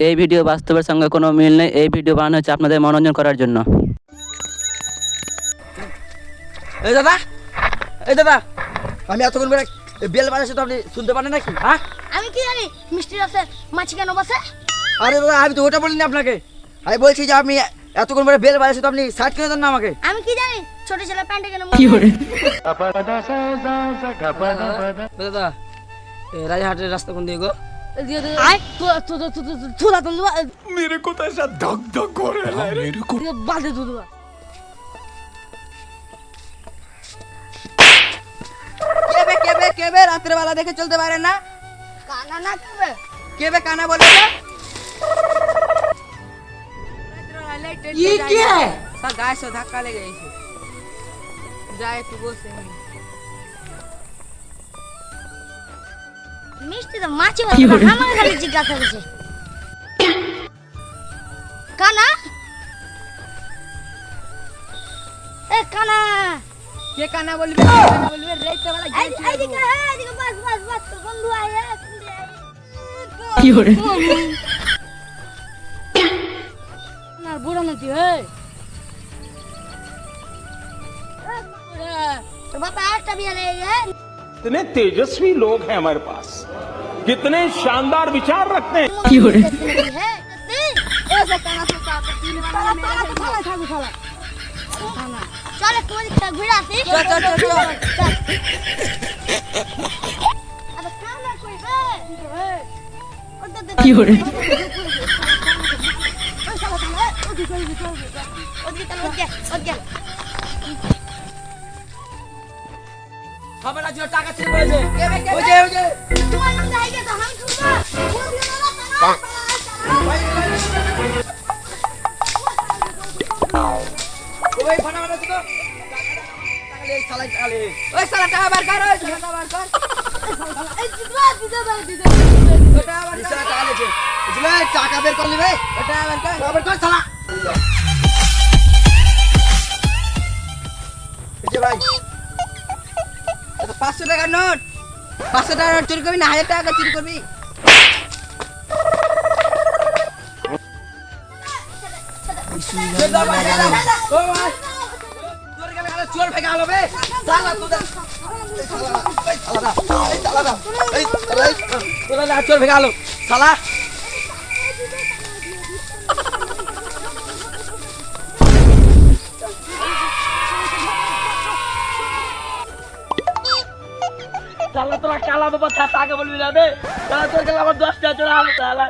এই ভিডিও বাস্তবের সঙ্গে কোনো মিল নেই। এই ভিডিও বানানো হচ্ছে আপনাদের মনোরঞ্জন করার জন্য। এই দাদা, এই দাদা, আমি এতক্ষণ করে বেল বাজাচ্ছি তো আপনি শুনতে পারেন নাকি? হ্যাঁ, আমি কি জানি মিষ্টি আছে মাছি কেন বসে? আরে দাদা আমি তো ওটা বলিনি আপনাকে, আমি বলছি যে আপনি এতক্ষণ করে বেল বাজাচ্ছি তো আপনি সাইড করে দেন না আমাকে। আমি কি জানি ছোট ছেলে প্যান্টে কেন দাদা রাজাহাটের রাস্তা কোন দিকে গো? আয় থুলা তুল मेरे को तो ऐसा धक धक हो रहा है मेरे को। বাদে তুল কেবে রাতের বেলা দেখে চলতে পারে না? কানা না করবে কেবে কানা বলে না? ये क्या है? सर गाय से धक्का ले गई थी। जाए तू बोल से মিষ্টি তো মাছি বলে আমাকে খালি জিজ্ঞাসা করছে কানা এ কানা কে কানা বলবে? কানা বলবে রাতের বেলা এইদিকে এইদিকে বাস বাস বাস তোর বন্ধু আয় কি করে না বুড়া নাকি হে तो बाबा একটা বিয়ে লে कितने तेजस्वी लोग हैं हमारे पास, कितने शानदार विचार रखते हैं। কি করে है ऐसा काना से साथ तीन वाला मेरा खाना खाना चल तू घुरा सी चल अब खाना कोई है কি করে হবে না যে টাকা ছিল বলেছে ওই যে তোমার নাম যাইগে তো হাম শুনবা কোন দিন না ওই ফানা ফানা তো টাকা লে সালা টাকা লে ওই সালা টাকা বার কর ওই টাকা বার কর এই দিদা দিদা দিদা ওটা বার কর টাকা লেছে বুঝলে টাকা বের করলি ভাই ওটা বার কর সালা এই যে ভাই এটা 500 টাকার নোট 500 টাকার নোট চুরি করবি না 1000 টাকা চুরি করবি চোর ভেঙে আলো বে সালা তোরা চোর ভেঙে আলো সালা সালা তোরা কালা বাবা আগে বলবি না বে তোর গেলে আমার 10 টাকা চোরা আলো সালা